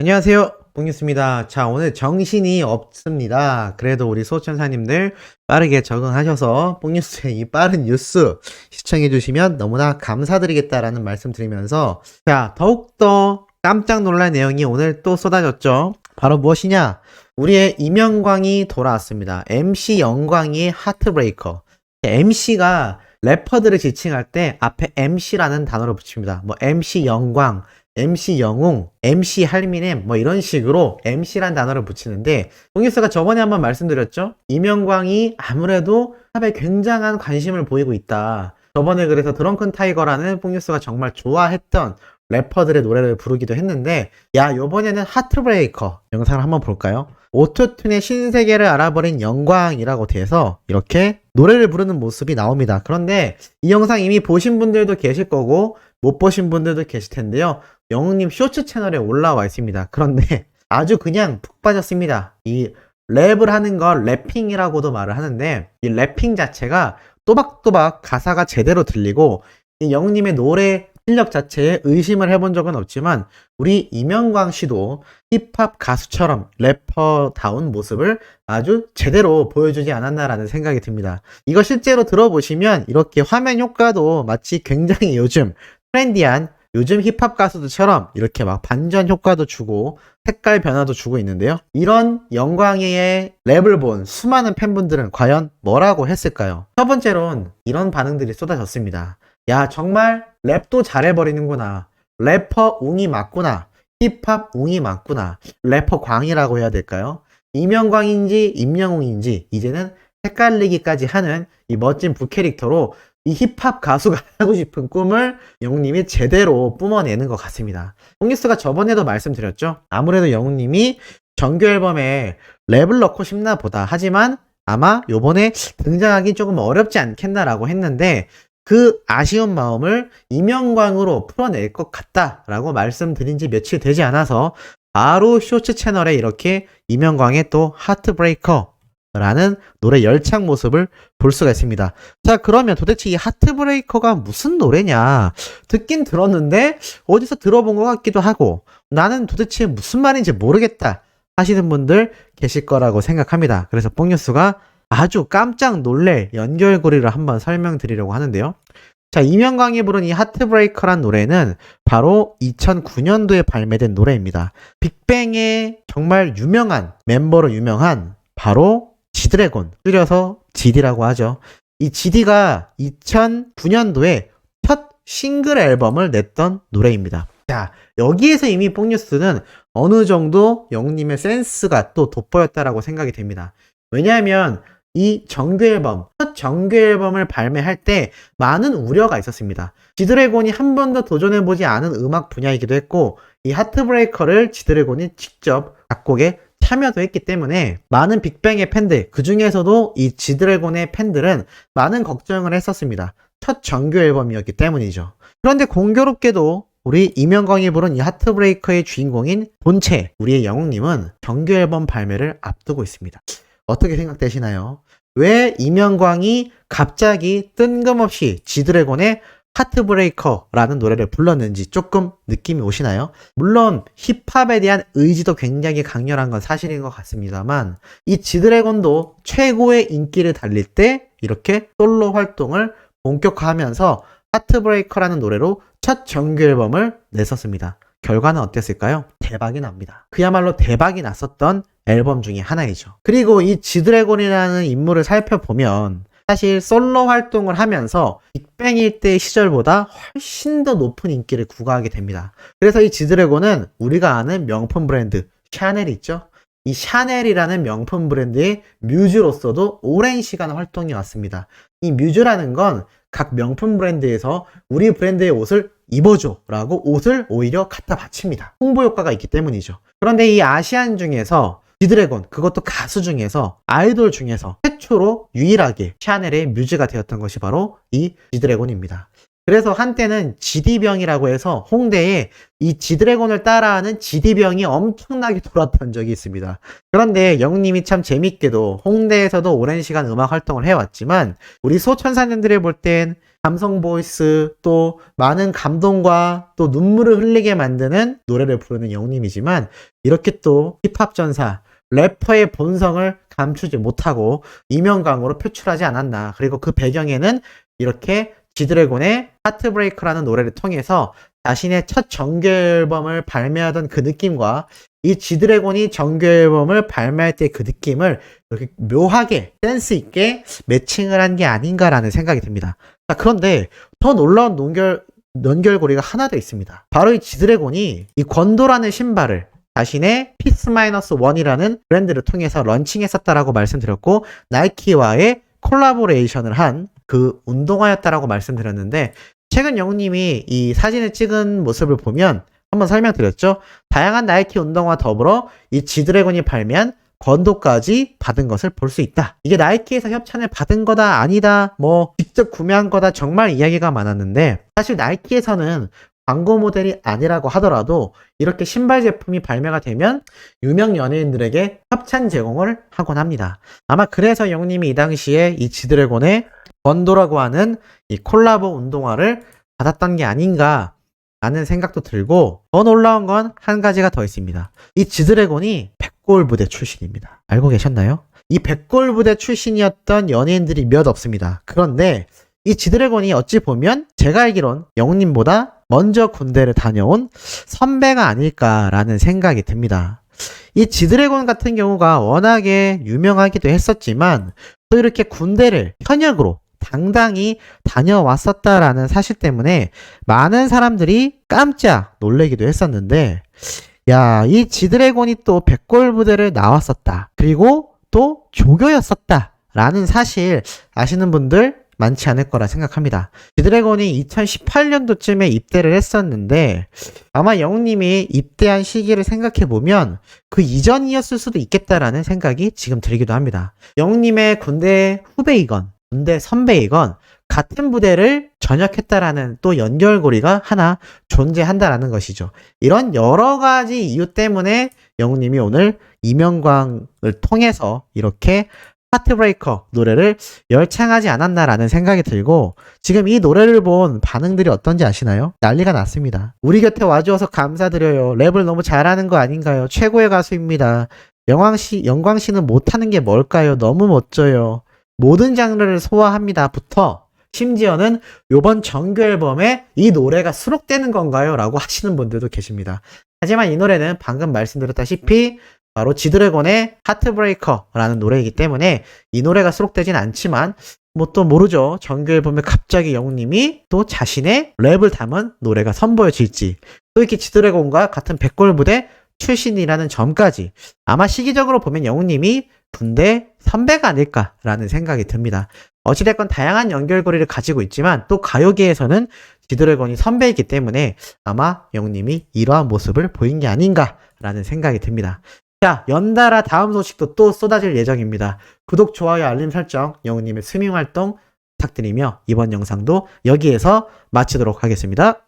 안녕하세요. 뽕뉴스입니다. 자, 오늘 정신이 없습니다. 그래도 우리 소천사님들 빠르게 적응하셔서 뽕뉴스의 이 빠른 뉴스 시청해주시면 너무나 감사드리겠다라는 말씀 드리면서, 자, 더욱더 깜짝 놀랄 내용이 오늘 또 쏟아졌죠. 바로 무엇이냐? 우리의 이명광이 돌아왔습니다. MC 영광이의 하트브레이커. MC가 래퍼들을 지칭할 때 앞에 MC라는 단어를 붙입니다. 뭐 MC 영광, MC 영웅, MC 할미넴 뭐 이런 식으로 MC란 단어를 붙이는데, 동기스가 저번에 한번 말씀드렸죠. 이명광이 아무래도 힙합에 굉장한 관심을 보이고 있다. 저번에 그래서 드렁큰 타이거라는 뽕뉴스가 정말 좋아했던 래퍼들의 노래를 부르기도 했는데, 야, 요번에는 하트브레이커 영상을 한번 볼까요? 오토튠의 신세계를 알아버린 영광이라고 돼서 이렇게 노래를 부르는 모습이 나옵니다. 그런데 이 영상 이미 보신 분들도 계실 거고 못 보신 분들도 계실 텐데요. 영웅님 쇼츠 채널에 올라와 있습니다. 그런데 아주 그냥 푹 빠졌습니다. 이 랩을 하는 걸 래핑이라고도 말을 하는데, 이 래핑 자체가 또박또박 가사가 제대로 들리고, 이 영웅님의 노래 실력 자체에 의심을 해본 적은 없지만 우리 이명광 씨도 힙합 가수처럼 래퍼다운 모습을 아주 제대로 보여주지 않았나라는 생각이 듭니다. 이거 실제로 들어보시면 이렇게 화면 효과도 마치 굉장히 요즘 트렌디한 요즘 힙합 가수들처럼 이렇게 막 반전 효과도 주고 색깔 변화도 주고 있는데요. 이런 영광이의 랩을 본 수많은 팬분들은 과연 뭐라고 했을까요? 첫 번째로는 이런 반응들이 쏟아졌습니다. 야, 정말 랩도 잘해버리는구나. 래퍼 웅이 맞구나. 힙합 웅이 맞구나. 래퍼 광이라고 해야 될까요? 이명광인지 임영웅인지 이제는 헷갈리기까지 하는 이 멋진 부캐릭터로 이 힙합 가수가 하고 싶은 꿈을 영웅님이 제대로 뿜어내는 것 같습니다. 뽕뉴스가 저번에도 말씀드렸죠. 아무래도 영웅님이 정규 앨범에 랩을 넣고 싶나 보다. 하지만 아마 요번에 등장하기 조금 어렵지 않겠나라고 했는데, 그 아쉬운 마음을 이명광으로 풀어낼 것 같다라고 말씀드린 지 며칠 되지 않아서 바로 쇼츠 채널에 이렇게 이명광의 또 하트브레이커라는 노래 열창 모습을 볼 수가 있습니다. 자, 그러면 도대체 이 하트브레이커가 무슨 노래냐? 듣긴 들었는데 어디서 들어본 것 같기도 하고 나는 도대체 무슨 말인지 모르겠다 하시는 분들 계실 거라고 생각합니다. 그래서 뽕뉴스가 아주 깜짝 놀랄 연결고리를 한번 설명드리려고 하는데요. 자, 이명광이 부른 이 하트브레이커란 노래는 바로 2009년도에 발매된 노래입니다. 빅뱅의 정말 유명한 멤버로 유명한 바로 지드래곤, 줄여서 GD라고 하죠. 이 GD가 2009년도에 첫 싱글 앨범을 냈던 노래입니다. 자, 여기에서 이미 뽕뉴스는 어느 정도 영웅님의 센스가 또 돋보였다라고 생각이 됩니다. 왜냐하면 이 정규 앨범, 첫 정규 앨범을 발매할 때 많은 우려가 있었습니다. 지드래곤이 한 번도 도전해보지 않은 음악 분야이기도 했고, 이 하트브레이커를 지드래곤이 직접 작곡에 참여도 했기 때문에 많은 빅뱅의 팬들, 그 중에서도 이 지드래곤의 팬들은 많은 걱정을 했었습니다. 첫 정규 앨범이었기 때문이죠. 그런데 공교롭게도 우리 이명광이 부른 이 하트브레이커의 주인공인 본체, 우리의 영웅님은 정규 앨범 발매를 앞두고 있습니다. 어떻게 생각되시나요? 왜 이명광이 갑자기 뜬금없이 지드래곤의 하트브레이커라는 노래를 불렀는지 조금 느낌이 오시나요? 물론 힙합에 대한 의지도 굉장히 강렬한 건 사실인 것 같습니다만, 이 지드래곤도 최고의 인기를 달릴 때 이렇게 솔로 활동을 본격화하면서 하트브레이커라는 노래로 첫 정규 앨범을 냈었습니다. 결과는 어땠을까요? 대박이 납니다. 그야말로 대박이 났었던 앨범 중에 하나이죠. 그리고 이 지드래곤이라는 인물을 살펴보면 사실 솔로 활동을 하면서 빅뱅일 때 시절보다 훨씬 더 높은 인기를 구가하게 됩니다. 그래서 이 지드래곤은 우리가 아는 명품 브랜드 샤넬이 있죠. 이 샤넬이라는 명품 브랜드의 뮤즈로서도 오랜 시간 활동이 왔습니다. 이 뮤즈라는 건 각 명품 브랜드에서 우리 브랜드의 옷을 입어줘 라고 옷을 오히려 갖다 바칩니다. 홍보 효과가 있기 때문이죠. 그런데 이 아시안 중에서 지드래곤, 그것도 가수 중에서 아이돌 중에서 최초로 유일하게 샤넬의 뮤즈가 되었던 것이 바로 이 지드래곤입니다. 그래서 한때는 GD병이라고 해서 홍대에 이 지드래곤을 따라하는 GD병이 엄청나게 돌았던 적이 있습니다. 그런데 영웅님이 참 재밌게도 홍대에서도 오랜 시간 음악 활동을 해왔지만 우리 소천사님들이 볼 땐 감성 보이스, 또 많은 감동과 또 눈물을 흘리게 만드는 노래를 부르는 영웅님이지만, 이렇게 또 힙합 전사, 래퍼의 본성을 감추지 못하고 이명강으로 표출하지 않았나. 그리고 그 배경에는 이렇게 지드래곤의 하트브레이커라는 노래를 통해서 자신의 첫 정규 앨범을 발매하던 그 느낌과 이 지드래곤이 정규 앨범을 발매할 때 그 느낌을 이렇게 묘하게 센스 있게 매칭을 한 게 아닌가라는 생각이 듭니다. 자, 그런데 더 놀라운 연결고리가 하나 더 있습니다. 바로 이 지드래곤이 이 권도라는 신발을 자신의 피스-1이라는 브랜드를 통해서 런칭했었다라고 말씀드렸고, 나이키와의 콜라보레이션을 한 그 운동화였다라고 말씀드렸는데, 최근 영웅님이 이 사진을 찍은 모습을 보면 한번 설명드렸죠. 다양한 나이키 운동화와 더불어 이 지드래곤이 발매한 권도까지 받은 것을 볼 수 있다. 이게 나이키에서 협찬을 받은 거다 아니다, 뭐 직접 구매한 거다, 정말 이야기가 많았는데, 사실 나이키에서는 광고 모델이 아니라고 하더라도 이렇게 신발 제품이 발매가 되면 유명 연예인들에게 협찬 제공을 하곤 합니다. 아마 그래서 영웅님이 이 당시에 이 지드래곤의 권도라고 하는 이 콜라보 운동화를 받았던 게 아닌가 라는 생각도 들고, 더 놀라운 건 한 가지가 더 있습니다. 이 지드래곤이 백골 부대 출신입니다. 알고 계셨나요? 이 백골 부대 출신이었던 연예인들이 몇 없습니다. 그런데 이 지드래곤이 어찌 보면 제가 알기론 영웅님보다 먼저 군대를 다녀온 선배가 아닐까라는 생각이 듭니다. 이 지드래곤 같은 경우가 워낙에 유명하기도 했었지만, 또 이렇게 군대를 현역으로 당당히 다녀왔었다라는 사실 때문에 많은 사람들이 깜짝 놀래기도 했었는데, 야, 이 지드래곤이 또 백골 부대를 나왔었다, 그리고 또 조교였었다 라는 사실 아시는 분들 많지 않을 거라 생각합니다. 지드래곤이 2018년도쯤에 입대를 했었는데, 아마 영웅님이 입대한 시기를 생각해보면 그 이전이었을 수도 있겠다라는 생각이 지금 들기도 합니다. 영웅님의 군대 후배이건 군대 선배이건 같은 부대를 전역했다라는 또 연결고리가 하나 존재한다라는 것이죠. 이런 여러 가지 이유 때문에 영웅님이 오늘 이명광을 통해서 이렇게 하트브레이커 노래를 열창하지 않았나라는 생각이 들고, 지금 이 노래를 본 반응들이 어떤지 아시나요? 난리가 났습니다. 우리 곁에 와주어서 감사드려요. 랩을 너무 잘하는 거 아닌가요? 최고의 가수입니다. 영광씨는 못하는 게 뭘까요? 너무 멋져요. 모든 장르를 소화합니다. 부터 심지어는 요번 정규 앨범에 이 노래가 수록되는 건가요? 라고 하시는 분들도 계십니다. 하지만 이 노래는 방금 말씀드렸다시피 바로 지드래곤의 하트브레이커라는 노래이기 때문에 이 노래가 수록되진 않지만, 뭐 또 모르죠. 정규 앨범에 갑자기 영웅님이 또 자신의 랩을 담은 노래가 선보여질지, 또 이렇게 지드래곤과 같은 백골 부대 출신이라는 점까지 아마 시기적으로 보면 영웅님이 군대 선배가 아닐까라는 생각이 듭니다. 어찌됐건 다양한 연결고리를 가지고 있지만 또 가요계에서는 지드래곤이 선배이기 때문에 아마 영웅님이 이러한 모습을 보인 게 아닌가라는 생각이 듭니다. 자, 연달아 다음 소식도 또 쏟아질 예정입니다. 구독, 좋아요, 알림 설정, 영웅님의 스밍 활동 부탁드리며 이번 영상도 여기에서 마치도록 하겠습니다.